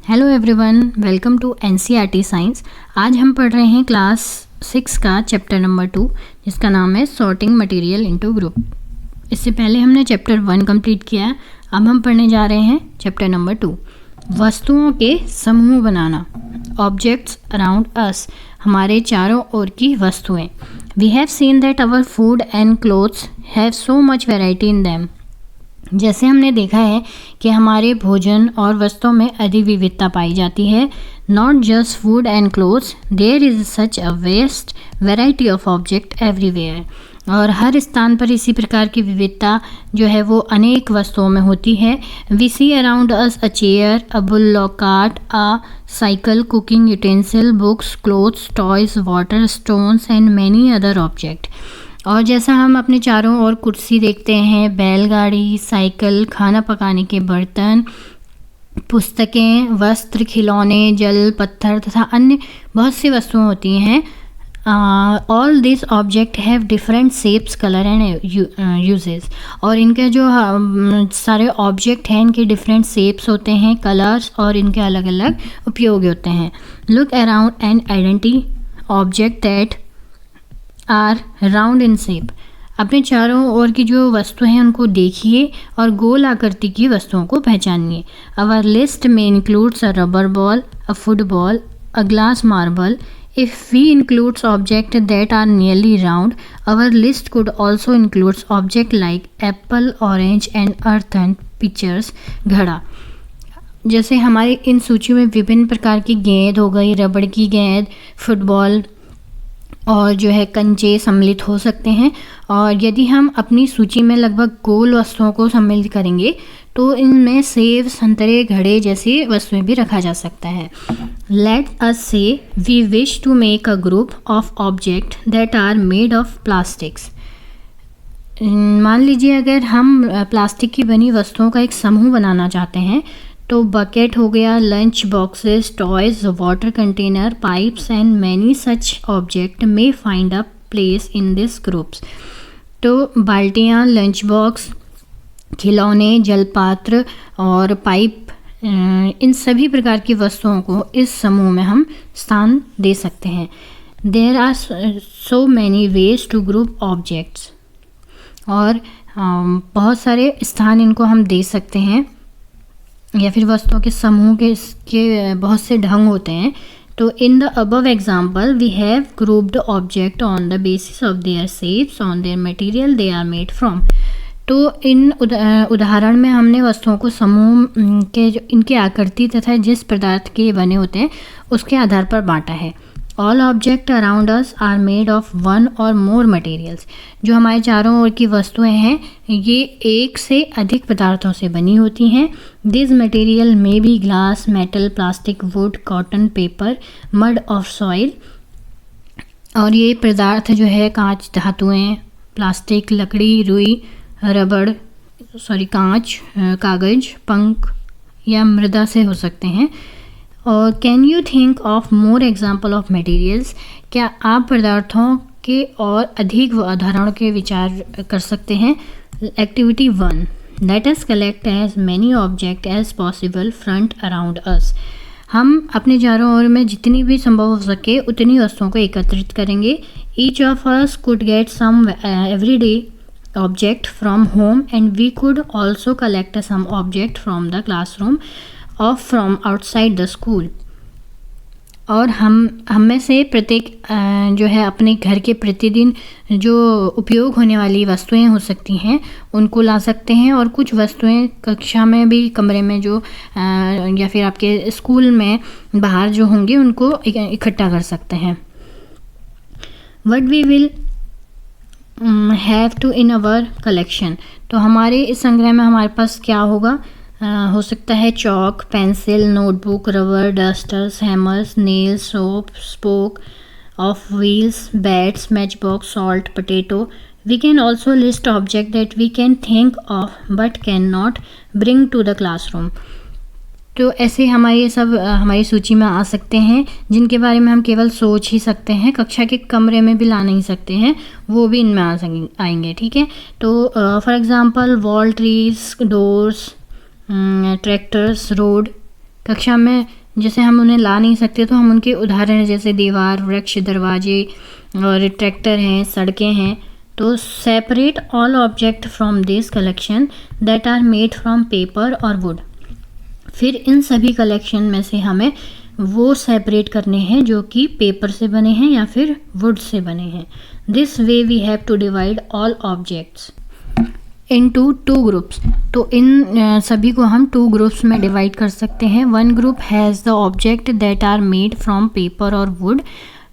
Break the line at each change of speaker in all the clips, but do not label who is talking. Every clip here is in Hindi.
Hello everyone, welcome to NCERT science. आज हम पढ़ रहे हैं क्लास 6 का चैप्टर नंबर 2, जिसका नाम है सॉर्टिंग मटेरियल इनटू ग्रुप। इससे पहले हमने चैप्टर 1 कंप्लीट किया है। अब हम पढ़ने जा रहे हैं चैप्टर नंबर 2, वस्तुओं के समूह बनाना। ऑब्जेक्ट्स अराउंड अस, हमारे चारों ओर की वस्तुएं। We have seen that our food and clothes have so much variety in them. जैसे हमने देखा है कि हमारे भोजन और वस्त्रों में अधिक विविधता पाई जाती है। Not just food and clothes, there is such a vast variety of object everywhere. और हर स्थान पर इसी प्रकार की विविधता जो है वो अनेक वस्तुओं में होती है। We see around us a chair, a bullock cart, a cycle, cooking utensil, books, clothes, toys, water, stones and many other object. और जैसा हम अपने चारों ओर कुर्सी देखते हैं, बैलगाड़ी, साइकिल, खाना पकाने के बर्तन, पुस्तकें, वस्त्र, खिलौने, जल, पत्थर तथा अन्य बहुत सी वस्तुएं होती हैं। All this object have different shapes, colour and uses. और इनके जो सारे ऑब्जेक्ट हैं, इनके डिफरेंट शेप्स होते हैं, कलर्स, और इनके अलग अलग उपयोग होते हैं। Look around and identify object that are round in shape. अपने चारों ओर की जो वस्तुएं हैं उनको देखिए और गोल आकृति की वस्तुओं को पहचानिए। अवर लिस्ट में includes a rubber ball, a football, a glass marble. If we includes object that are nearly round, our list could also includes object like apple, orange and Earth and pitchers, घड़ा। जैसे हमारे इन सूची में विभिन्न प्रकार की गेंद हो गई, रबड़ की गेंद, फुटबॉल और जो है कंचे सम्मिलित हो सकते हैं। और यदि हम अपनी सूची में लगभग गोल वस्तुओं को सम्मिलित करेंगे तो इनमें सेब, संतरे, घड़े जैसी वस्तुएं भी रखा जा सकता है। Let us say we wish to make a group of object that are made of plastics. मान लीजिए अगर हम प्लास्टिक की बनी वस्तुओं का एक समूह बनाना चाहते हैं तो बकेट हो गया, lunch boxes, toys, water container, pipes and many such object may find a place in this groups. तो बाल्टियाँ, लंच बॉक्स, खिलौने, जलपात्र और पाइप, इन सभी प्रकार की वस्तुओं को इस समूह में हम स्थान दे सकते हैं। There are so many ways to group objects. और बहुत सारे स्थान इनको हम दे सकते हैं, या फिर वस्तुओं के समूह के बहुत से ढंग होते हैं। तो in the above example we have grouped object on the basis of their shapes, on their material they are made from. तो इन उदाहरण में हमने वस्तुओं को समूह के इनकी आकृति तथा जिस पदार्थ के बने होते हैं उसके आधार पर बांटा है। All object around us are made of one or more materials. जो हमारे चारों ओर की वस्तुएं हैं ये एक से अधिक पदार्थों से बनी होती हैं। This material may be glass, metal, plastic, would, cotton, paper, mud of soil. और ये पदार्थ जो है कांच, धातुएं, प्लास्टिक, लकड़ी, रुई, रबड़, कांच, कागज, पंख या मृदा से हो सकते हैं। और can you think of more example of materials. क्या आप पदार्थों के और अधिक उदाहरणों के विचार कर सकते हैं। Activity 1, let us collect as many object as possible from around us. हम अपने चारों ओर में जितनी भी संभव हो सके उतनी वस्तुओं को एकत्रित करेंगे। Each of us could get some everyday object from home and we could also collect some object from the classroom or from outside the school. और हम में से प्रत्येक जो है अपने घर के प्रतिदिन जो उपयोग होने वाली वस्तुएं हो सकती हैं उनको ला सकते हैं, और कुछ वस्तुएं कक्षा में भी, कमरे में जो या फिर आपके स्कूल में बाहर जो होंगे उनको इकट्ठा कर सकते हैं। What we will have to in our collection. तो हमारे इस संग्रह में हमारे पास क्या होगा, हो सकता है chalk, pencil, notebook, rubber, dusters, hammers, nails, soap, spoke of wheels, bats, match box, salt, potato. We can also list object that we can think of but can not bring to the classroom. तो ऐसे हमारे सब हमारी सूची में आ सकते हैं जिनके बारे में हम केवल सोच ही सकते हैं, कक्षा के कमरे में भी ला नहीं सकते हैं, वो भी इनमें आएंगे। ठीक है, तो for example wall, trees, doors, tractors, road, कक्षा में जैसे हम उन्हें ला नहीं सकते तो हम उनके उदाहरण जैसे दीवार, वृक्ष, दरवाजे और ट्रैक्टर हैं, सड़कें हैं। तो separate all object from this collection that are made from paper or wood. फिर इन सभी कलेक्शन में से हमें वो सेपरेट करने हैं जो कि पेपर से बने हैं या फिर वुड से बने हैं। This way we have to divide all objects into 2 groups. तो इन सभी को हम 2 ग्रुप्स में डिवाइड कर सकते हैं। One group has the object that are made from paper or wood,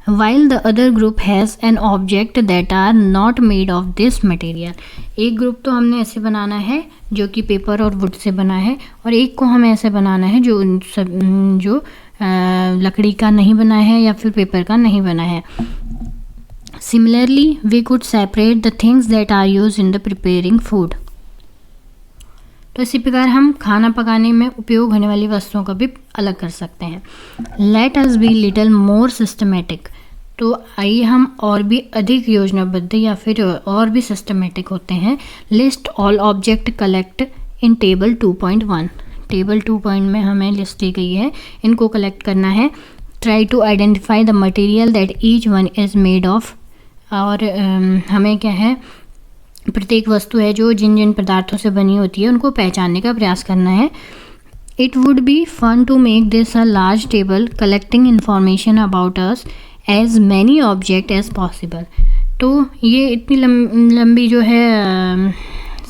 while the other group has an object that are not made of this material। एक ग्रुप तो हमने ऐसे बनाना है जो कि पेपर और वुड से बना है, और एक को हमें ऐसे बनाना है जो लकड़ी का नहीं बना है या फिर पेपर का नहीं बना है। Similarly, we could separate the things that are used in the preparing food। तो इसी प्रकार हम खाना पकाने में उपयोग होने वाली वस्तुओं का भी अलग कर सकते हैं। Let us be little more systematic। तो आइए हम और भी अधिक योजनाबद्ध या फिर और भी सिस्टमेटिक होते हैं। लिस्ट ऑल ऑब्जेक्ट कलेक्ट इन टेबल 2.1। टेबल 2 में हमें लिस्ट दी गई है, इनको कलेक्ट करना है। Try to identify the material that each one is made of. और हमें क्या है, प्रत्येक वस्तु है जो जिन जिन पदार्थों से बनी होती है उनको पहचानने का प्रयास करना है। It would be fun to make this a large table collecting information about us as many object as possible. तो ये इतनी लंबी जो है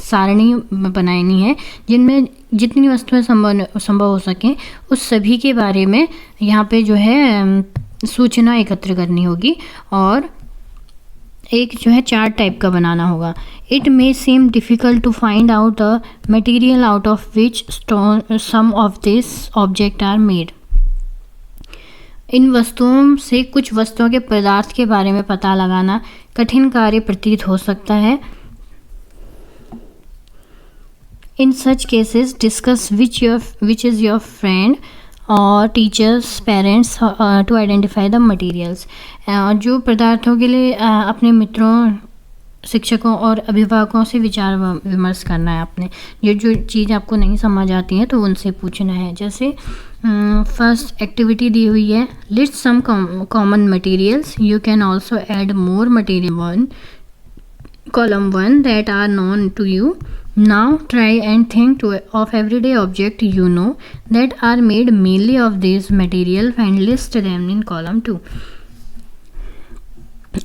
सारणी बनानी है जिनमें जितनी वस्तुएं संभव हो सकें उस सभी के बारे में यहाँ पे जो है सूचना एकत्र करनी होगी, और एक जो है चार्ट टाइप का बनाना होगा। It may seem difficult to find out the material out of which some of this object are made. इन वस्तुओं से कुछ वस्तुओं के पदार्थ के बारे में पता लगाना कठिन कार्य प्रतीत हो सकता है। In such cases discuss which is your friend और teachers, parents to identify the materials. जो पदार्थों के लिए अपने मित्रों, शिक्षकों और अभिभावकों से विचार विमर्श करना है। अपने जो चीज़ आपको नहीं समझ आती है तो उनसे पूछना है। जैसे फर्स्ट एक्टिविटी दी हुई है, list some common materials, you can also add more material column 1 that are known to you। Now try and think of everyday object you know that are made mainly of this material and list them in column 2।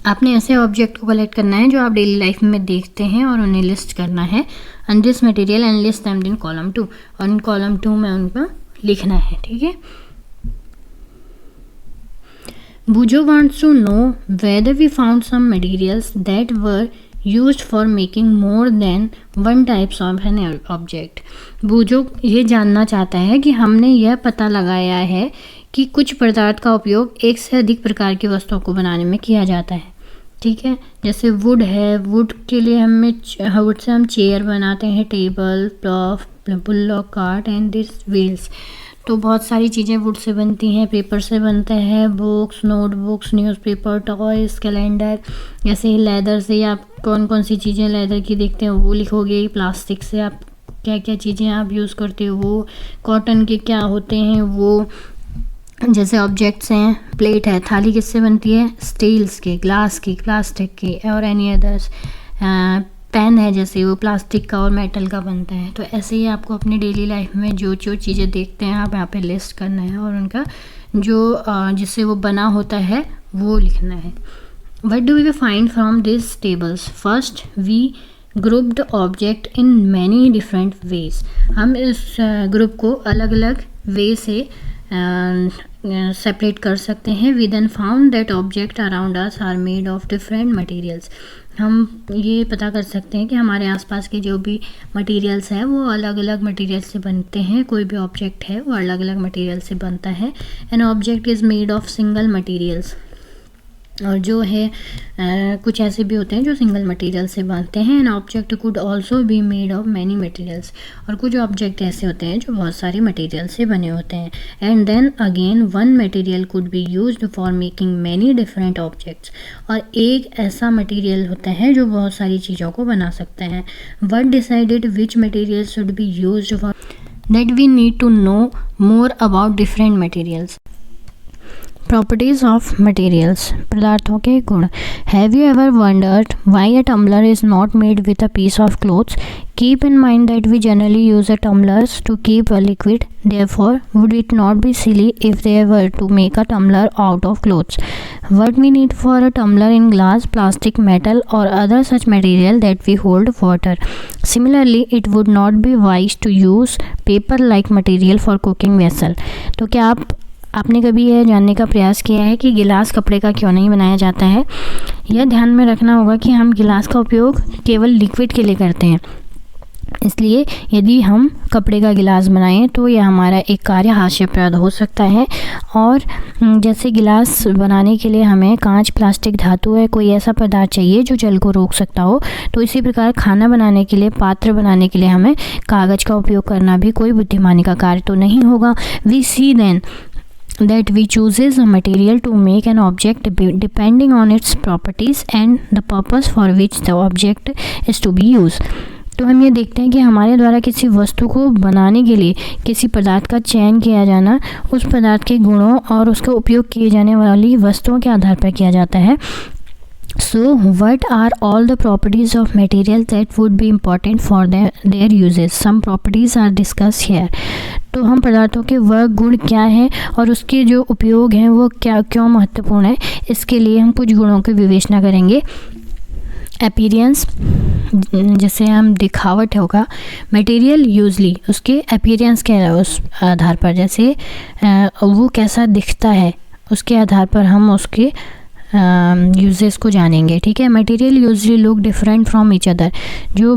आपने ऐसे ऑब्जेक्ट को कलेक्ट करना है जो आप डेली लाइफ में देखते हैं और उन्हें लिस्ट करना है and this material and list them in column 2, और इन कॉलम 2 में उनको लिखना है। ठीक है। Bujo wants to know whether we found some materials that were used for making more than one types of an object। बूजो ये जानना चाहता है कि हमने यह पता लगाया है कि कुछ पदार्थ का उपयोग एक से अधिक प्रकार की वस्तुओं को बनाने में किया जाता है। ठीक है। जैसे वुड है, वुड के लिए वुड से हम चेयर बनाते हैं, table, plough, bullock cart and this wheels. तो बहुत सारी चीज़ें वुड से बनती हैं। पेपर से बनते हैं books, notebooks, newspaper, toys, calendar. जैसे लेदर से आप कौन कौन सी चीज़ें लेदर की देखते हैं वो लिखोगे। प्लास्टिक से आप क्या क्या चीज़ें आप यूज़ करते हो वो। कॉटन के क्या होते हैं वो। जैसे ऑब्जेक्ट्स हैं, प्लेट है, थाली किससे बनती है, स्टील्स के, ग्लास की, प्लास्टिक की और एनी अदर्स। पेन है जैसे वो प्लास्टिक का और मेटल का बनता है। तो ऐसे ही आपको अपनी डेली लाइफ में जो जो चीज़ें देखते हैं आप यहाँ पे लिस्ट करना है और उनका जो जिससे वो बना होता है वो लिखना है। What do we find from this tables? First we grouped object in many different ways. हम इस ग्रुप को अलग अलग वे से सेपरेट कर सकते हैं। We then found that object around us are made of different materials. हम ये पता कर सकते हैं कि हमारे आसपास के जो भी मटेरियल्स हैं वो अलग अलग मटेरियल से बनते हैं। कोई भी ऑब्जेक्ट है वो अलग अलग मटेरियल से बनता है। An object is made of single materials. और जो है कुछ ऐसे भी होते हैं जो सिंगल मटेरियल से बनते हैं। An object could also be made of many materials. और कुछ ऑब्जेक्ट ऐसे होते हैं जो बहुत सारे मटेरियल से बने होते हैं। And then again one material could be used for making many different objects. और एक ऐसा मटेरियल होता है जो बहुत सारी चीज़ों को बना सकता है। What decided which material should be used for that we need to know more about different materials. Properties of materials, पदार्थों के गुण. Have you ever wondered why a tumbler is not made with a piece of cloth? Keep in mind that we generally use a tumblers to keep a liquid. Therefore, would it not be silly if they were to make a tumbler out of clothes? What we need for a tumbler in glass, plastic, metal or other such material that we hold water. Similarly, it would not be wise to use paper-like material for cooking vessel. तो क्या आपने कभी यह जानने का प्रयास किया है कि गिलास कपड़े का क्यों नहीं बनाया जाता है? यह ध्यान में रखना होगा कि हम गिलास का उपयोग केवल लिक्विड के लिए करते हैं, इसलिए यदि हम कपड़े का गिलास बनाएं तो यह हमारा एक कार्य हास्यप्रद हो सकता है. और जैसे गिलास बनाने के लिए हमें कांच, प्लास्टिक, धातु है कोई ऐसा पदार्थ चाहिए जो जल को रोक सकता हो, तो इसी प्रकार खाना बनाने के लिए, पात्र बनाने के लिए हमें कागज़ का उपयोग करना भी कोई बुद्धिमानी का कार्य तो नहीं होगा. We see then that we chooses a material to make an object depending on its properties and the purpose for which the object is to be used. तो हम ये देखते हैं कि हमारे द्वारा किसी वस्तु को बनाने के लिए किसी पदार्थ का चयन किया जाना उस पदार्थ के गुणों और उसका उपयोग किए जाने वाली वस्तुओं के आधार पर किया जाता है. So what are all the properties of materials that would be important for their uses? Some properties are discussed here. तो हम पदार्थों के वह गुण क्या हैं और उसके जो उपयोग हैं वो क्यों महत्वपूर्ण है, इसके लिए हम कुछ गुणों की विवेचना करेंगे. अपीयरेंस, जैसे हम दिखावट होगा. मटेरियल यूजली उसके अपीयरेंस के उस आधार पर, जैसे वो कैसा दिखता है उसके आधार पर हम उसके यूजेस को जानेंगे. ठीक है. Material usually look different from each other. जो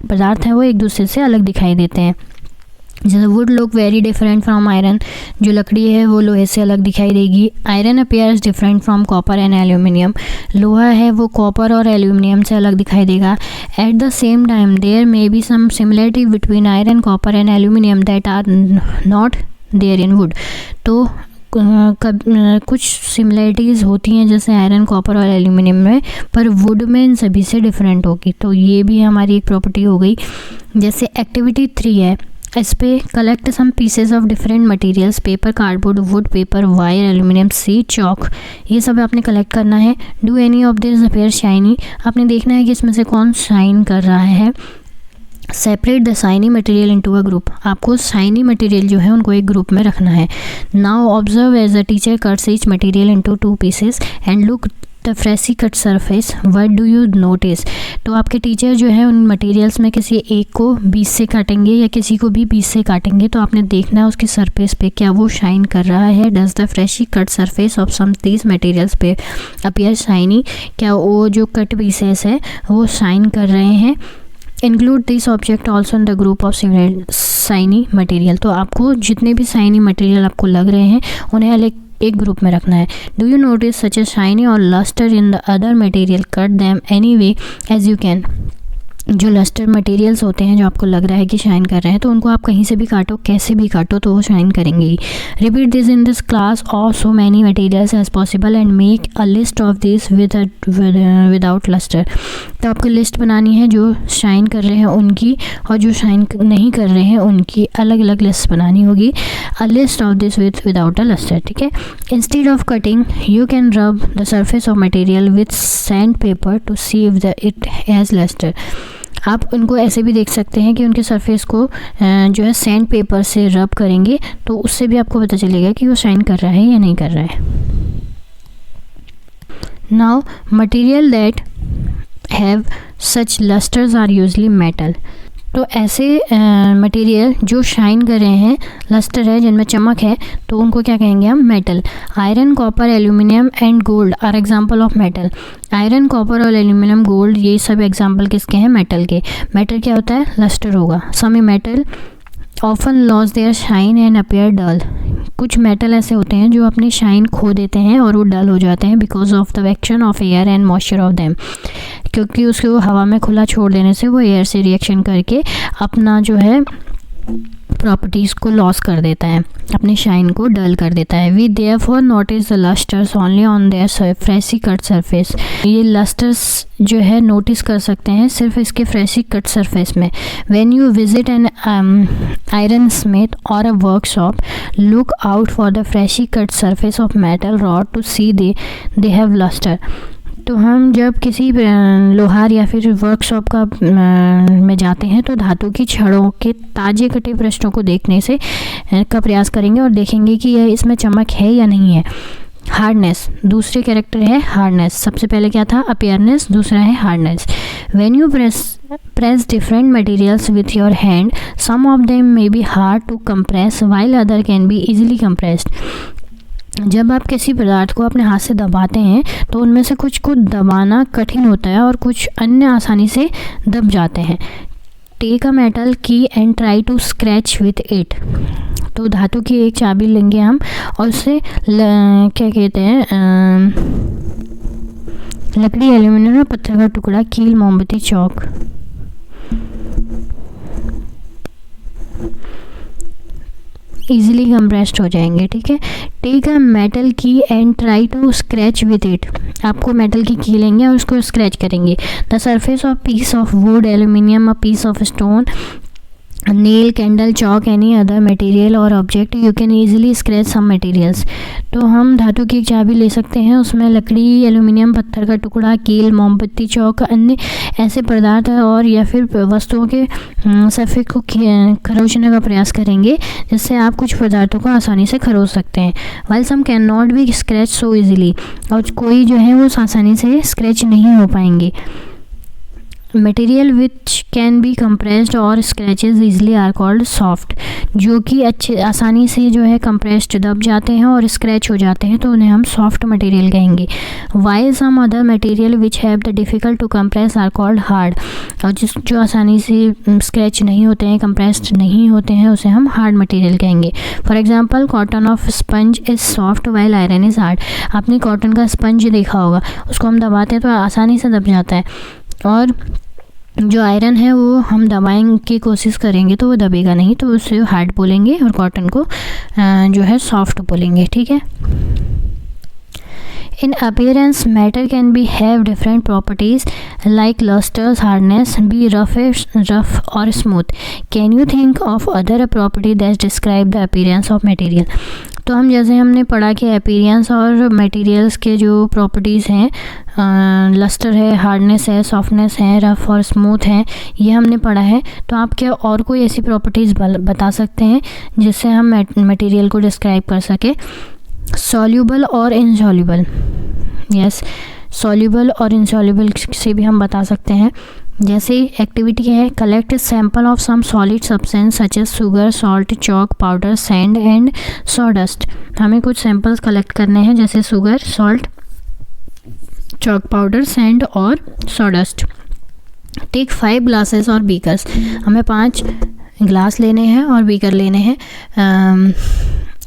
पदार्थ हैं वो एक दूसरे से अलग दिखाई देते हैं. जैसे would look very different from iron. जो लकड़ी है वो लोहे से अलग दिखाई देगी. Iron appears different from copper and aluminium. लोहा है वो कॉपर और एल्यूमिनियम से अलग दिखाई देगा. At the same time there may be some similarity between iron, copper and aluminium that are not there in wood. तो कुछ सिमिलरिटीज़ होती हैं जैसे आयरन, कॉपर और एल्यूमिनियम में, पर वुड में इन सभी से डिफरेंट होगी. तो ये भी हमारी एक प्रॉपर्टी हो गई. जैसे एक्टिविटी 3 है, इस पे collect some pieces of different materials, paper, cardboard, wood, paper, wire, aluminium, seed, chalk, ये सब आपने कलेक्ट करना है. Do any of this appear shiny, आपने देखना है कि इसमें से कौन शाइन कर रहा है. Separate the shiny material into a group, आपको शाइनी मटेरियल जो है उनको एक ग्रुप में रखना है. Now observe as a teacher cuts each material into 2 pieces and look the freshly cut surface. What do you notice. तो आपके टीचर जो है उन मटेरियल्स में किसी एक को 20 से काटेंगे या किसी को भी 20 से काटेंगे, तो आपने देखना है उसके सरफेस पे क्या वो शाइन कर रहा है. Does the freshly cut surface of some these materials पे अपीयर शाइनी, क्या वो जो कट पीसेस है वो शाइन कर रहे हैं. Include this object also in the group of shiny material. तो आपको जितने भी शाइनी मटेरियल आपको लग रहे हैं उन्हें अलग एक ग्रुप में रखना है. Do you notice such a shiny और lustre in the other material, cut them any way as you can. जो लस्टर मटेरियल्स होते हैं जो आपको लग रहा है कि शाइन कर रहे हैं, तो उनको आप कहीं से भी काटो, कैसे भी काटो, तो वो शाइन करेंगे. Repeat this in this class of so many materials as possible and make a list of this without lustre. तो आपको लिस्ट बनानी है जो शाइन कर रहे हैं उनकी और जो शाइन नहीं कर रहे हैं उनकी अलग अलग लिस्ट बनानी होगी. A list of this without a lustre. ठीक है. Instead of cutting you can rub the surface of material with sandpaper to see if it has lustre. आप उनको ऐसे भी देख सकते हैं कि उनके सरफेस को जो है सैंड पेपर से रब करेंगे, तो उससे भी आपको पता चलेगा कि वो शाइन कर रहा है या नहीं कर रहा है. Now material that have such lustres are usually metal. तो ऐसे मटेरियल जो शाइन कर रहे हैं, लस्टर है, जिनमें चमक है, तो उनको क्या कहेंगे हम? Metal. Iron, copper, aluminium and gold are example of metal. Iron, copper और एल्यूमिनियम, गोल्ड, ये सब एग्जांपल किसके हैं? मेटल के. मेटल क्या होता है? लस्टर होगा. Some metal often lose their shine and appear dull. कुछ मेटल ऐसे होते हैं जो अपनी शाइन खो देते हैं और वो डल हो जाते हैं because of the action of air and moisture of them. क्योंकि उसको हवा में खुला छोड़ देने से वो एयर से रिएक्शन करके अपना जो है प्रॉपर्टीज़ को लॉस कर देता है, अपनी शाइन को डल कर देता है। We therefore notice the lustres only on their freshly cut surface. ये लस्टर्स जो है नोटिस कर सकते हैं सिर्फ इसके फ्रेशी कट सरफेस में। When you visit an iron smith और a workshop, look out for the freshly cut surface of metal rod to see they have lustre. तो हम जब किसी लोहार या फिर वर्कशॉप में जाते हैं तो धातु की छड़ों के ताज़े कटे पृष्ठों को देखने से का प्रयास करेंगे और देखेंगे कि यह इसमें चमक है या नहीं है। हार्डनेस दूसरे कैरेक्टर है हार्डनेस। सबसे पहले क्या था अपीयरनेस, दूसरा है hardness. When you press different materials with your hand, some of them may be hard to compress while other can be easily compressed। जब आप किसी पदार्थ को अपने हाथ से दबाते हैं तो उनमें से कुछ को दबाना कठिन होता है और कुछ अन्य आसानी से दब जाते हैं। Take a metal key and try to scratch with it. तो धातु की एक चाबी लेंगे हम और उससे क्या कहते हैं लकड़ी, एल्यूमिनियम और पत्थर का टुकड़ा, कील, मोमबत्ती, चौक इजीली कंप्रेस्ड हो जाएंगे। ठीक है। Take a metal key and try to scratch with it. आपको मेटल की लेंगे और उसको स्क्रैच करेंगे। The surface of piece of wood, aluminium, a piece of stone, nail, candle, chalk, any other material और object you can easily scratch some materials. तो हम धातु की एक चाबी ले सकते हैं, उसमें लकड़ी, एल्यूमिनियम, पत्थर का टुकड़ा, कील, मोमबत्ती, चौक, अन्य ऐसे पदार्थ और या फिर वस्तुओं के सरफेस को खरोचने का प्रयास करेंगे जिससे आप कुछ पदार्थों को आसानी से खरोच सकते हैं। While some can not be scratch so easily, और कोई जो है वो आसानी से स्क्रैच नहीं हो पाएंगे। Material which can be compressed और scratches easily are called soft. जो कि अच्छे आसानी से जो है कंप्रेस्ड दब जाते हैं और स्क्रैच हो जाते हैं तो उन्हें हम सॉफ्ट मटेरियल कहेंगे। While some other material which have the difficult to compress are called hard. और जो आसानी से स्क्रैच नहीं होते हैं, कंप्रेस्ड नहीं होते हैं, उसे हम हार्ड मटेरियल कहेंगे। For example cotton of sponge is soft while iron is hard. आपने कॉटन का स्पंज देखा होगा, उसको हम दबाते हैं तो आसानी से दब जाता है, और जो आयरन है वो हम दबाने की कोशिश करेंगे तो वो दबेगा नहीं, तो उसे हार्ड बोलेंगे और कॉटन को जो है सॉफ्ट बोलेंगे। ठीक है। In appearance, matter can be have different properties like lusters, hardness, be rough or smooth. Can you think of other property that describe the appearance of material? तो हम जैसे हमने पढ़ा कि अपीयरेंस और मटेरियल्स के जो प्रॉपर्टीज़ हैं, लस्टर है, हार्डनेस है, सॉफ्टनेस है, रफ और स्मूथ है, ये हमने पढ़ा है। तो आप क्या और कोई ऐसी प्रॉपर्टीज़ बता सकते हैं जिससे हम मटेरियल को डिस्क्राइब कर सके? सॉल्यूबल और इनसॉल्यूबल। यस, सॉल्यूबल और इनसॉल्यूबल से भी हम बता सकते हैं। जैसे एक्टिविटी है, collect sample of some solid substance such as sugar, salt, chalk, powder, sand and sawdust. हमें कुछ सैंपल्स कलेक्ट करने हैं जैसे sugar, salt, chalk powder, sand और sawdust. Take 5 glasses or beakers. हमें 5 ग्लास लेने हैं और बीकर लेने हैं।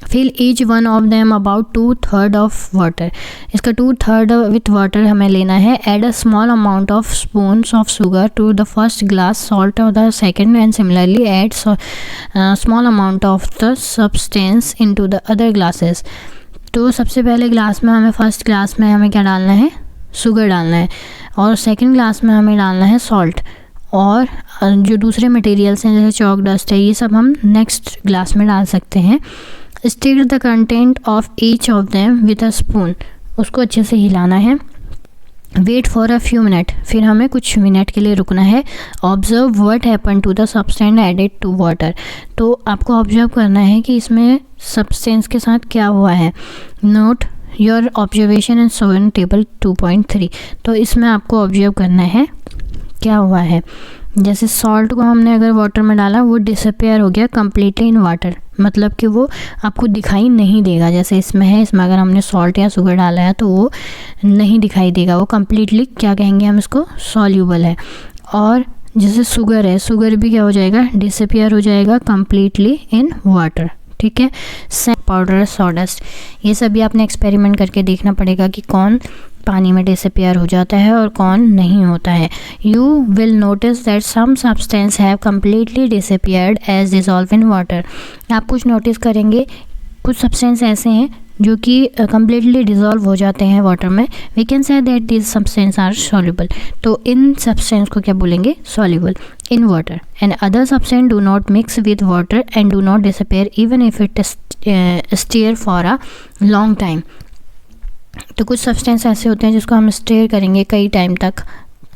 Fill each one of them about 2/3 of water. इसका 2/3 विथ वाटर हमें लेना है। Add a small amount of spoons of sugar to the first glass, salt of the second and similarly add small amount of the substance into the other glasses. तो सबसे पहले ग्लास में हमें फर्स्ट ग्लास में हमें क्या डालना है? शुगर डालना है, और सेकेंड ग्लास में हमें डालना है सॉल्ट, और जो दूसरे मटेरियल्स हैं जैसे चॉक, डस्ट है, ये सब हम नेक्स्ट ग्लास में डाल सकते हैं। Stir the content of each of them with a spoon. उसको अच्छे से हिलाना है। Wait for a few minute. फिर हमें कुछ मिनट के लिए रुकना है। Observe what happen to the substance added to water. तो आपको ऑब्जर्व करना है कि इसमें सब्सटेंस के साथ क्या हुआ है। Not your observation and show in table 2.3। तो इसमें आपको ऑब्जर्व करना है क्या हुआ है। जैसे सॉल्ट को हमने अगर वाटर में डाला, वो डिसअपेयर हो गया कम्प्लीटली इन वाटर, मतलब कि वो आपको दिखाई नहीं देगा। जैसे इसमें है, इसमें अगर हमने सॉल्ट या शुगर डाला है तो वो नहीं दिखाई देगा, वो कम्प्लीटली क्या कहेंगे हम इसको, सॉल्यूबल है। और जैसे शुगर है, शुगर भी क्या हो जाएगा, डिसअपेयर हो जाएगा कम्प्लीटली इन वाटर। ठीक है। सैंड, पाउडर, सॉडस्ट, ये सभी आपने एक्सपेरिमेंट करके देखना पड़ेगा कि कौन पानी में डिसअपियर हो जाता है और कौन नहीं होता है। You will notice that some substance have completely disappeared as dissolve in water. आप कुछ नोटिस करेंगे, कुछ सब्सटेंस ऐसे हैं जो कि कम्प्लीटली डिज़ोल्व हो जाते हैं वाटर में। We can say that this substance are soluble. तो इन सब्सटेंस को क्या बोलेंगे? Soluble in water. And other substance do not mix with water and do not disappear even if it stir for a long time. तो कुछ सब्सटेंस ऐसे होते हैं जिसको हम स्टेयर करेंगे कई टाइम तक,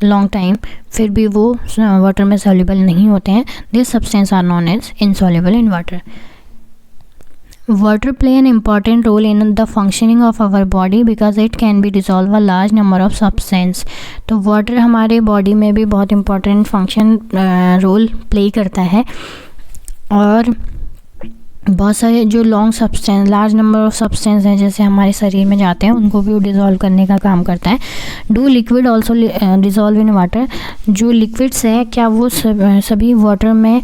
लॉन्ग टाइम, फिर भी वो वाटर में सॉल्युबल नहीं होते हैं। This substance are known as insoluble in water. Water play an important role in the functioning of our body because it can be dissolve a large number of substance। तो वाटर हमारे बॉडी में भी बहुत इम्पॉर्टेंट फंक्शन रोल प्ले करता है और बहुत सारे जो long substance, large number of substance हैं जैसे हमारे शरीर में जाते हैं, उनको भी वो डिज़ोल्व करने का काम करता है। Do liquid also dissolve in water. जो लिक्विड्स हैं क्या वो सभी वाटर में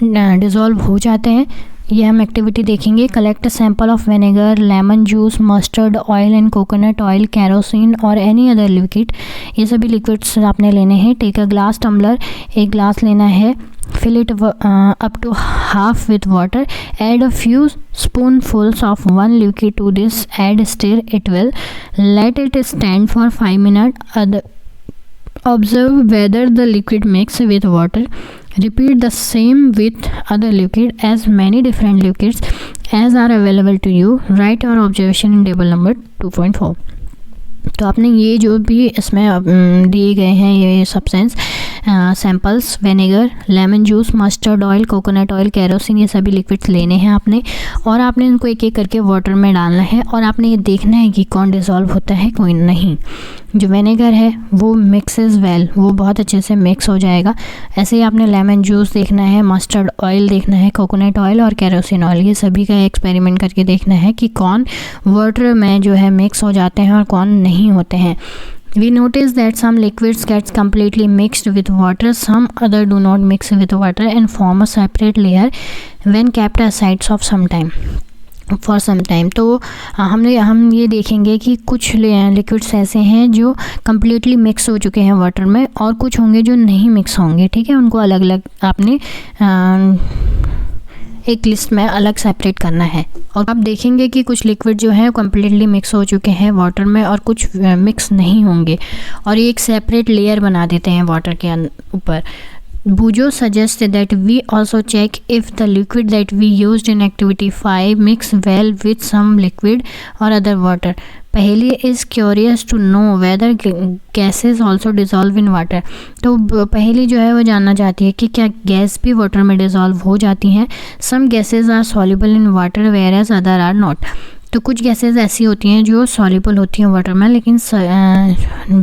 डिज़ोल्व हो जाते हैं? ये हम एक्टिविटी देखेंगे। Collect sample of vinegar, lemon juice, mustard oil and coconut oil, kerosene और एनी अदर लिक्विड। ये सभी लिक्विड्स आपने लेने हैं। टेक अ ग्लास टम्बलर, एक ग्लास लेना है। Fill it up to half with water. Add a few spoonfuls of one liquid to this. Add stir it well. Let it stand for 5 minutes। Observe whether the liquid mix with water. Repeat the same with other liquid. As many different liquids as are available to you. Write your observation in table number 2.4। तो आपने ये जो भी इसमें दिए गए हैं ये substance samples, vinegar, lemon juice, mustard oil, coconut oil, kerosene, ये सभी लिक्विड्स लेने हैं आपने और आपने इनको एक एक करके वाटर में डालना है और आपने ये देखना है कि कौन डिज़ोल्व होता है कोई नहीं। जो विनेगर है वो मिक्सेस वेल, वो बहुत अच्छे से मिक्स हो जाएगा। ऐसे ही आपने लेमन जूस देखना है, मस्टर्ड ऑयल देखना है, कोकोनट ऑयल और कैरोसिन ऑयल, ये सभी का एक्सपेरिमेंट करके देखना है कि कौन वाटर में जो है मिक्स हो जाते हैं और कौन नहीं होते हैं। We notice that some liquids gets completely mixed with water, some other do not mix with water and form a separate layer when kept aside of some time for some time। तो हम ये देखेंगे कि कुछ लिक्विड्स ऐसे हैं जो कम्प्लीटली मिक्स हो चुके हैं वाटर में और कुछ होंगे जो नहीं मिक्स होंगे, ठीक है। उनको अलग अलग आपने एक लिस्ट में अलग सेपरेट करना है। और आप देखेंगे कि कुछ लिक्विड जो है कम्प्लीटली मिक्स हो चुके हैं वाटर में और कुछ मिक्स नहीं होंगे और ये एक सेपरेट लेयर बना देते हैं वाटर के ऊपर। Bujo suggests that we also check if the liquid that we used in activity 5 mix well with some liquid or other water। पहली is curious to know whether gases also dissolve in water। तो पहली जो है वो जानना चाहती है कि क्या गैस भी वाटर में डिज़ोल्व हो जाती हैं। Some gases are soluble in water whereas other are not। तो कुछ गैसेस ऐसी होती हैं जो soluble होती हैं वाटर में लेकिन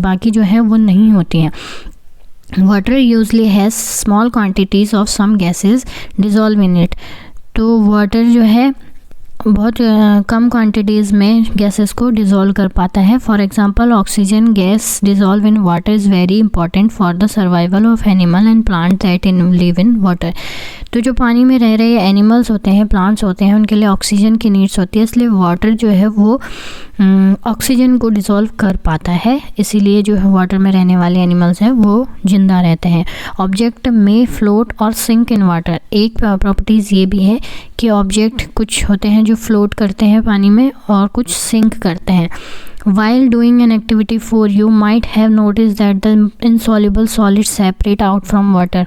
बाकी जो है वो नहीं होती हैं। Water usually has small quantities of some gases dissolve in it। तो वाटर जो है बहुत कम क्वांटिटीज़ में गैसेस को डिज़ोल्व कर पाता है। For example oxygen gas dissolve in water is very important for the survival of animal and plant that live in water. तो जो पानी में रह रहे एनिमल्स होते हैं, प्लांट्स होते हैं, उनके लिए ऑक्सीजन की नीड्स होती है, इसलिए वाटर जो है वो ऑक्सीजन को डिज़ोल्व कर पाता है, इसीलिए जो है वाटर में रहने वाले एनिमल्स हैं वो जिंदा रहते हैं। ऑब्जेक्ट में फ्लोट और सिंक इन वाटर। एक प्रॉपर्टीज़ ये भी है कि ऑब्जेक्ट कुछ होते हैं जो फ्लोट करते हैं पानी में और कुछ सिंक करते हैं। While doing an activity 4 you might have noticed that the insoluble solids separate out from water।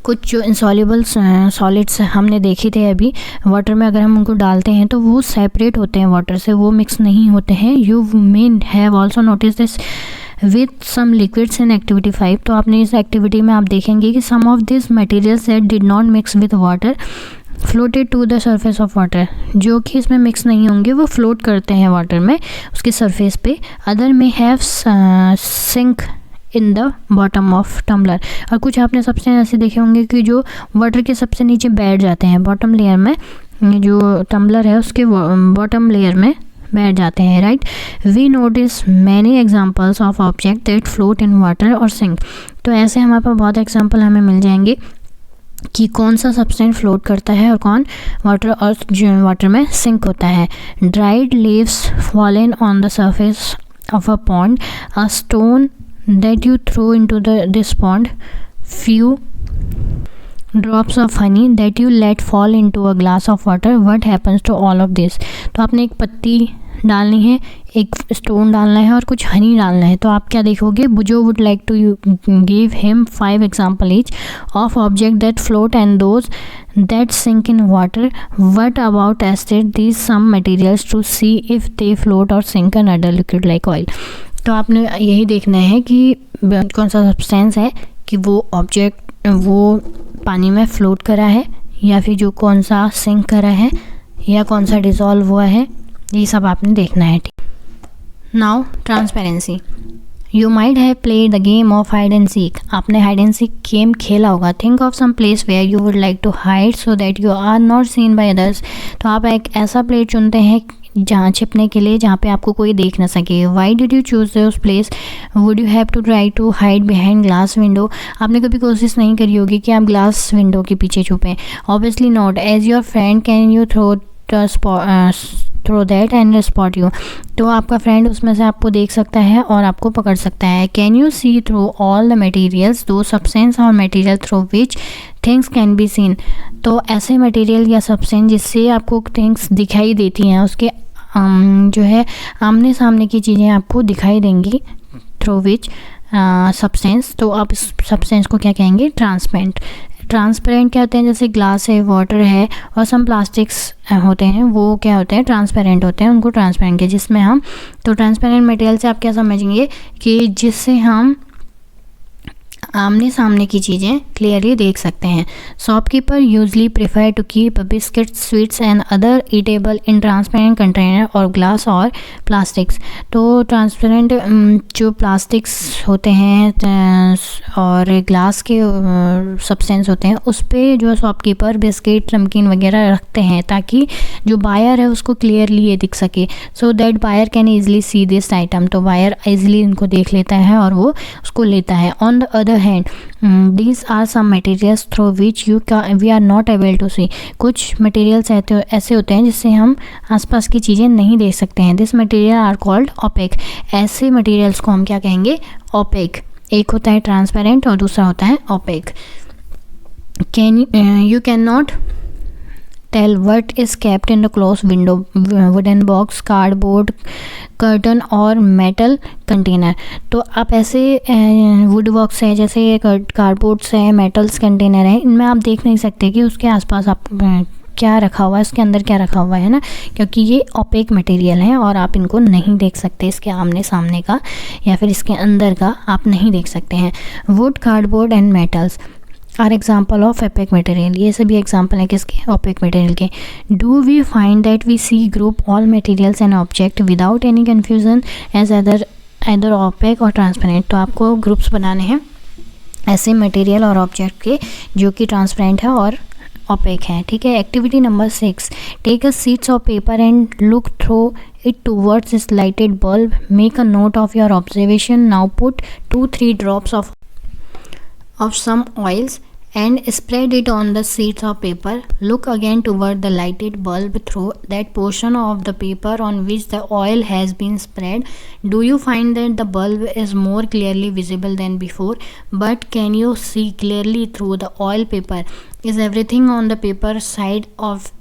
कुछ जो इंसॉल्युबल सॉलिड्स हमने देखे थे अभी वाटर में, अगर हम उनको डालते हैं तो वो सेपरेट होते हैं वाटर से, वो मिक्स नहीं होते हैं। You may have also notice this with some liquids in activity 5। तो आपने इस एक्टिविटी में आप देखेंगे कि some of this materials that did not mix with water floated to the surface of water. जो कि इसमें मिक्स नहीं होंगे वो फ्लोट करते हैं वाटर में, उसके सरफेस पे। Other may have sink in the bottom of tumbler. और कुछ आपने सबसे ऐसे देखे होंगे कि जो वाटर के सबसे नीचे बैठ जाते हैं, बॉटम लेयर में, जो टम्बलर है उसके बॉटम लेयर में बैठ जाते हैं, right. We notice many examples of object that float in water or sink. तो ऐसे हमारे पास बहुत एग्जाम्पल हमें मिल जाएंगे कि कौन सा सब्सटेंस फ्लोट करता है और कौन वाटर में सिंक होता है। Dried leaves fallen on the surface of a pond, a stone that you throw into this pond, few drops of honey that you let fall into a glass of water, what happens to all of this? तो आपने एक पत्ती डालनी है, एक स्टोन डालना है और कुछ हनी डालना है। तो आप क्या देखोगे, बुजो would like to give him 5 example each of object that float and those that sink in water, what about tested these some materials to see if they float और sink another liquid like oil. तो आपने यही देखना है कि कौन सा सब्सटेंस है कि वो ऑब्जेक्ट वो पानी में फ्लोट करा है या फिर जो कौन सा सिंक करा है या कौन सा डिज़ोल्व हुआ है, ये सब आपने देखना है। Now transparency. You might have played the game of hide and seek. आपने हाइड एंड सीक गेम खेला होगा। Think of some place where you would like to hide so that you are not seen by others. तो आप एक ऐसा प्लेस चुनते हैं जहाँ छिपने के लिए जहाँ पे आपको कोई देख ना सके। Why did you choose this place? Would you have to try to hide behind glass window? आपने कभी कोशिश नहीं करी होगी कि आप ग्लास विंडो के पीछे छुपें। Obviously not. As your friend can you throw that and spot you. तो आपका फ्रेंड उसमें से आपको देख सकता है और आपको पकड़ सकता है। Can you see through all the materials those substance or material through which things can be seen. तो ऐसे मटेरियल या सब्सटेंस जिससे आपको थिंग्स दिखाई देती हैं, उसके जो है आमने सामने की चीज़ें आपको दिखाई देंगी थ्रू विच सब्सटेंस। तो आप इस सब्सटेंस को क्या कहेंगे? ट्रांसपेरेंट। ट्रांसपेरेंट क्या होते हैं? जैसे ग्लास है, वाटर है और सम प्लास्टिक्स होते हैं, वो क्या होते हैं? ट्रांसपेरेंट होते हैं। उनको ट्रांसपेरेंट के जिसमें हम, तो ट्रांसपेरेंट मटेरियल से आप क्या समझेंगे कि जिससे हम आमने सामने की चीज़ें क्लियरली देख सकते हैं। Shopkeeper usually prefer to keep biscuits, sweets and other eatable in transparent container or glass or plastics. तो ट्रांसपेरेंट जो प्लास्टिक्स होते हैं और ग्लास के सब्सटेंस होते हैं, उस पर जो शॉपकीपर बिस्किट, नमकीन वगैरह रखते हैं ताकि जो बायर है उसको क्लियरली ये दिख सके, so that buyer can easily see this item. तो बायर ईजिली इनको देख लेता है और वो उसको लेता है। On the other hand, these are some materials through which we are not able to see। कुछ मटेरियल्स ऐसे होते हैं जिससे हम आसपास की चीज़ें नहीं देख सकते हैं। This material are called opaque. ऐसे मटेरियल्स को हम क्या कहेंगे? ओपेक। एक होता है ट्रांसपेरेंट और दूसरा होता है OPEC. You cannot tell what is kept in the closed window, wooden box, cardboard, curtain और मेटल कंटेनर। तो आप ऐसे वुड बॉक्स है, जैसे कार्डबोर्ड्स है, मेटल्स कंटेनर है, इनमें आप देख नहीं सकते कि उसके आसपास आप क्या रखा हुआ है, इसके अंदर क्या रखा हुआ है ना, क्योंकि ये ओपेक मटेरियल है और आप इनको नहीं देख सकते। इसके आमने सामने का या फिर इसके अंदर का आप नहीं देख सकते हैं। Wood, cardboard and metals are example of opaque material. ये सभी एग्जाम्पल हैं किसके? ओपेक मटेरियल के। Do we find that we see group all materials and object without any confusion as other opaque और ट्रांसपेरेंट। तो आपको ग्रुप्स बनाने हैं ऐसे मटेरियल और ऑब्जेक्ट के जो कि ट्रांसपेरेंट है और ओपेक है। ठीक है। Activity number 6, take a sheets of paper and look through it towards this lighted bulb. Make a note of your observation. Now put 2-3 drops of some oils and spread it on the sheets of paper. Look again toward the lighted bulb through that portion of the paper on which the oil has been spread. Do you find that the bulb is more clearly visible than before? But can you see clearly through the oil paper? Is everything on the paper side of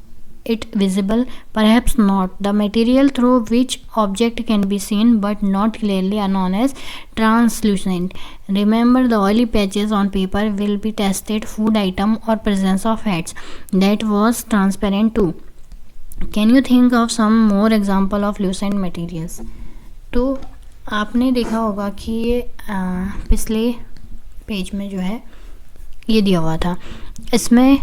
it visible? Perhaps not. The material through which object can be seen but not clearly are known as translucent. Remember, the oily patches on paper will be tested food item or presence of fats. That was transparent too. Can you think of some more example of lucent materials? तो आपने देखा होगा कि ये पिछले पेज में जो है ये दिया हुआ था। इसमें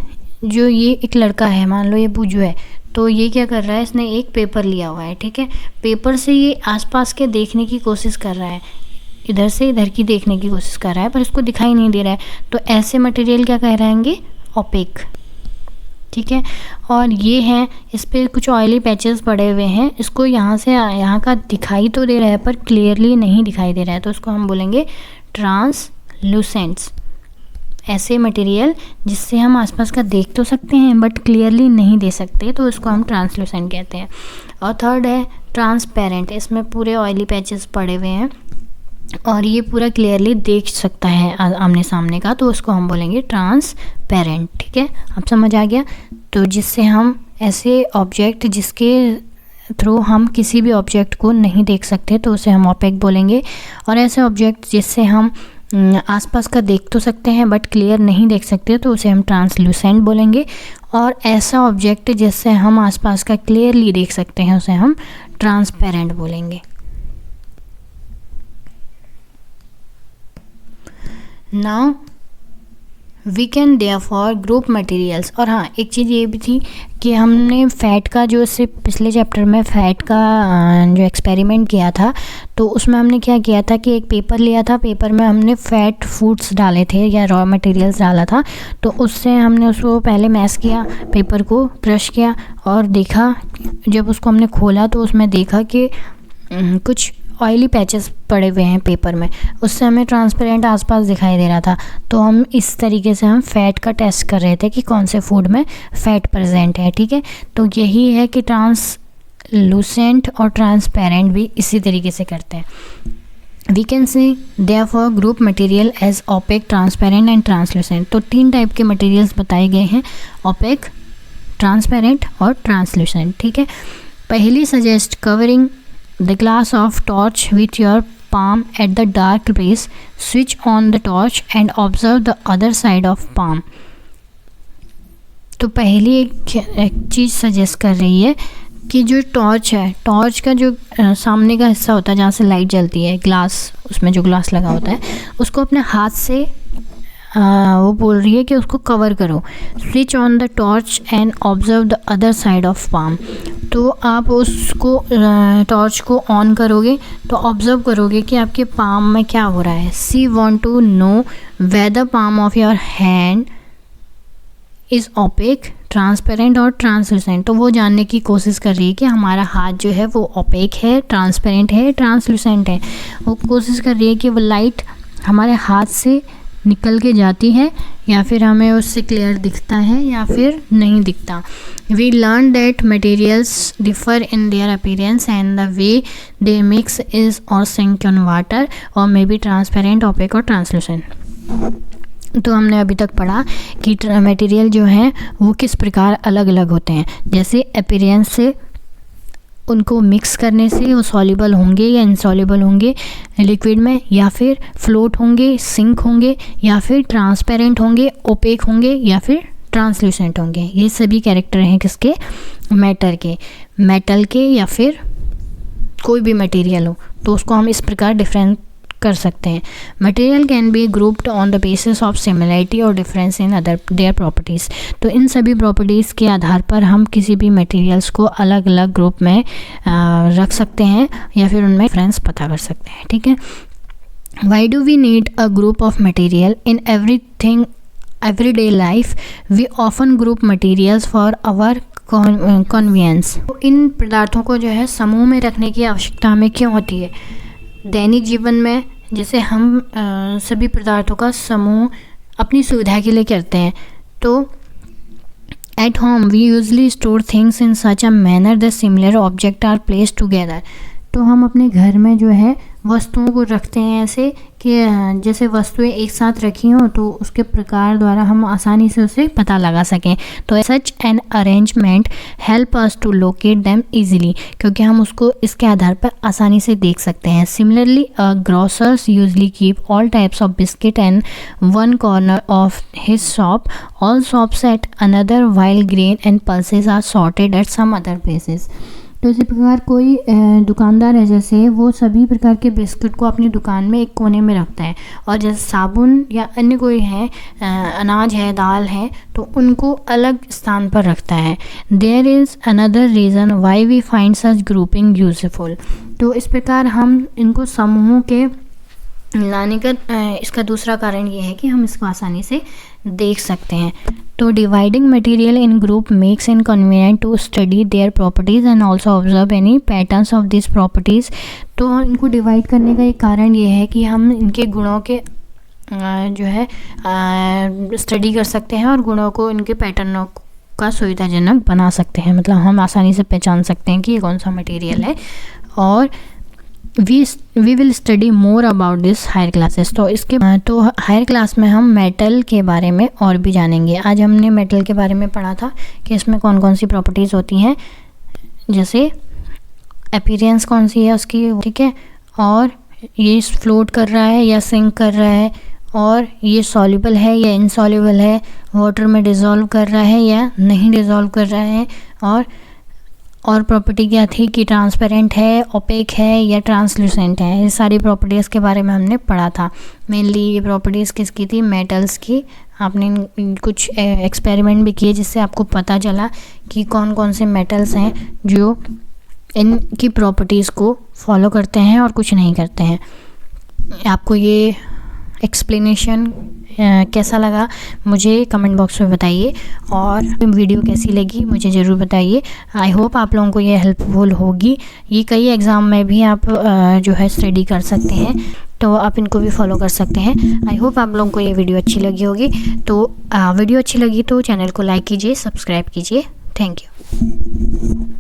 जो ये एक लड़का है, मान लो ये बुजू है, तो ये क्या कर रहा है? इसने एक पेपर लिया हुआ है। ठीक है। पेपर से ये आसपास के देखने की कोशिश कर रहा है, इधर से इधर की देखने की कोशिश कर रहा है, पर इसको दिखाई नहीं दे रहा है। तो ऐसे मटेरियल क्या कह रहेंगे? ओपेक। ठीक है। और ये हैं, इस पर कुछ ऑयली पैचेस पड़े हुए हैं, इसको यहाँ से यहाँ का दिखाई तो दे रहा है पर क्लियरली नहीं दिखाई दे रहा है, तो इसको हम बोलेंगे ट्रांसलूसेंट्स। ऐसे मटेरियल जिससे हम आसपास का देख तो सकते हैं बट क्लियरली नहीं दे सकते, तो उसको हम ट्रांसलूसेंट कहते हैं। और थर्ड है ट्रांसपेरेंट, इसमें पूरे ऑयली पैचेस पड़े हुए हैं और ये पूरा क्लियरली देख सकता है आमने सामने का, तो उसको हम बोलेंगे ट्रांसपेरेंट। ठीक है, अब समझ आ गया। तो जिससे हम ऐसे ऑब्जेक्ट जिसके थ्रू हम किसी भी ऑब्जेक्ट को नहीं देख सकते तो उसे हम ओपेक बोलेंगे, और ऐसे ऑब्जेक्ट जिससे हम आसपास का देख तो सकते हैं बट क्लियर नहीं देख सकते तो उसे हम ट्रांसलूसेंट बोलेंगे, और ऐसा ऑब्जेक्ट जिससे हम आसपास का क्लियरली देख सकते हैं उसे हम ट्रांसपेरेंट बोलेंगे। Now we can therefore group materials. और हाँ, एक चीज़ ये भी थी कि हमने फ़ैट का जो इससे पिछले चैप्टर में फ़ैट का जो एक्सपेरिमेंट किया था, तो उसमें हमने क्या किया था कि एक पेपर लिया था, पेपर में हमने फ़ैट फूड्स डाले थे या रॉ मटेरियल्स डाला था। तो उससे हमने उसको पहले मैश किया, पेपर को क्रश किया और देखा, जब उसको हमने खोला तो उसमें देखा कि कुछ ऑयली पैचेस पड़े हुए हैं पेपर में, उससे हमें ट्रांसपेरेंट आसपास दिखाई दे रहा था। तो हम इस तरीके से हम फ़ैट का टेस्ट कर रहे थे कि कौन से फूड में फ़ैट प्रेजेंट है। ठीक है, तो यही है कि ट्रांसलूसेंट और ट्रांसपेरेंट भी इसी तरीके से करते हैं। We can say therefore group material as opaque, transparent and translucent. तो 3 टाइप के मटेरियल्स बताए गए हैं, ओपेक, ट्रांसपेरेंट और ट्रांसलूसेंट। ठीक है, पहली suggest covering the glass of torch with your palm at the dark place. Switch on the torch and observe the other side of palm. तो पहली एक चीज़ सजेस्ट कर रही है कि जो टॉर्च है, टॉर्च का जो सामने का हिस्सा होता है जहाँ से लाइट जलती है, ग्लास, उसमें जो ग्लास लगा होता है, उसको अपने हाथ से वो बोल रही है कि उसको कवर करो। Switch on the torch and observe the other side of palm. तो आप उसको टॉर्च को ऑन करोगे तो ऑब्जर्व करोगे कि आपके पाम में क्या हो रहा है। See want to know whether palm of your hand is opaque, transparent और ट्रांसलूसेंट। तो वो जानने की कोशिश कर रही है कि हमारा हाथ जो है वो ओपेक है, ट्रांसपेरेंट है, ट्रांसलूसेंट है। वो कोशिश कर रही है कि वो लाइट हमारे हाथ से निकल के जाती है या फिर हमें उससे क्लियर दिखता है या फिर नहीं दिखता। We learn that materials differ in their appearance and the way they mix is और सिंक ऑन वाटर और मे बी ट्रांसपेरेंट, ओपेक और ट्रांसलूसेंट। तो हमने अभी तक पढ़ा कि मटेरियल जो हैं वो किस प्रकार अलग अलग होते हैं, जैसे अपीयरेंस से, उनको मिक्स करने से वो सॉल्युबल होंगे या इनसॉल्युबल होंगे लिक्विड में, या फिर फ्लोट होंगे, सिंक होंगे, या फिर ट्रांसपेरेंट होंगे, ओपेक होंगे, या फिर ट्रांसलूसेंट होंगे। ये सभी कैरेक्टर हैं किसके, मैटर के, मेटल के या फिर कोई भी मटेरियल हो तो उसको हम इस प्रकार डिफरेंट कर सकते हैं। Material can be grouped on the basis of similarity और difference in other their properties. तो इन सभी प्रॉपर्टीज़ के आधार पर हम किसी भी मटेरियल्स को अलग अलग ग्रुप में रख सकते हैं या फिर उनमें डिफरेंस पता कर सकते हैं। ठीक है, why do we need a group of material in everything everyday life? We often group materials for our convenience. इन पदार्थों को जो है समूह में रखने की आवश्यकता हमें क्यों होती है? दैनिक जीवन में जैसे हम सभी पदार्थों का समूह अपनी सुविधा के लिए करते हैं, तो at home we usually store things in such a manner the similar object are placed together. तो हम अपने घर में जो है वस्तुओं को रखते हैं ऐसे कि जैसे वस्तुएं एक साथ रखी हों तो उसके प्रकार द्वारा हम आसानी से उसे पता लगा सकें। तो such an arrangement help us to locate them easily, क्योंकि हम उसको इसके आधार पर आसानी से देख सकते हैं। Similarly grocers usually keep all types of biscuit and one corner of his shop, all shops at another while grain and pulses are sorted at some other places. तो इसी प्रकार कोई दुकानदार है जैसे वो सभी प्रकार के बिस्किट को अपनी दुकान में एक कोने में रखता है, और जैसे साबुन या अन्य कोई है अनाज है, दाल है, तो उनको अलग स्थान पर रखता है। There is another reason why we find such grouping useful. तो इस प्रकार हम इनको समूहों के लाने का इसका दूसरा कारण ये है कि हम इसको आसानी से देख सकते हैं। तो dividing material in group makes in convenient to study their properties and also observe any patterns of this properties. तो इनको डिवाइड करने का एक कारण ये है कि हम इनके गुणों के जो है स्टडी कर सकते हैं और गुणों को, इनके पैटर्नों का सुविधाजनक बना सकते हैं। मतलब हम आसानी से पहचान सकते हैं कि ये कौन सा मटेरियल है। और we will study more about this higher classes. तो हायर क्लास में हम मेटल के बारे में और भी जानेंगे। आज हमने मेटल के बारे में पढ़ा था कि इसमें कौन कौन सी प्रॉपर्टीज़ होती हैं, जैसे अपीयरेंस कौन सी है उसकी, ठीक है, और ये फ्लोट कर रहा है या सिंक कर रहा है, और ये सॉल्युबल है या इनसॉल्युबल है, वाटर में डिज़ोल्व कर रहा है या नहीं डिज़ोल्व कर रहा है, और प्रॉपर्टी क्या थी कि ट्रांसपेरेंट है, ओपेक है या ट्रांसलूसेंट है। ये सारी प्रॉपर्टीज़ के बारे में हमने पढ़ा था। मेनली ये प्रॉपर्टीज़ किसकी थी? मेटल्स की। आपने कुछ एक्सपेरिमेंट भी किए जिससे आपको पता चला कि कौन कौन से मेटल्स हैं जो इनकी प्रॉपर्टीज़ को फॉलो करते हैं और कुछ नहीं करते हैं। आपको ये एक्सप्लेनेशन कैसा लगा मुझे कमेंट बॉक्स में बताइए, और वीडियो कैसी लगी मुझे ज़रूर बताइए। आई होप आप लोगों को ये हेल्पफुल होगी। ये कई एग्ज़ाम में भी आप जो है स्टडी कर सकते हैं, तो आप इनको भी फॉलो कर सकते हैं। आई होप आप लोगों को ये वीडियो अच्छी लगी होगी। तो वीडियो अच्छी लगी तो चैनल को लाइक कीजिए, सब्सक्राइब कीजिए। Thank you.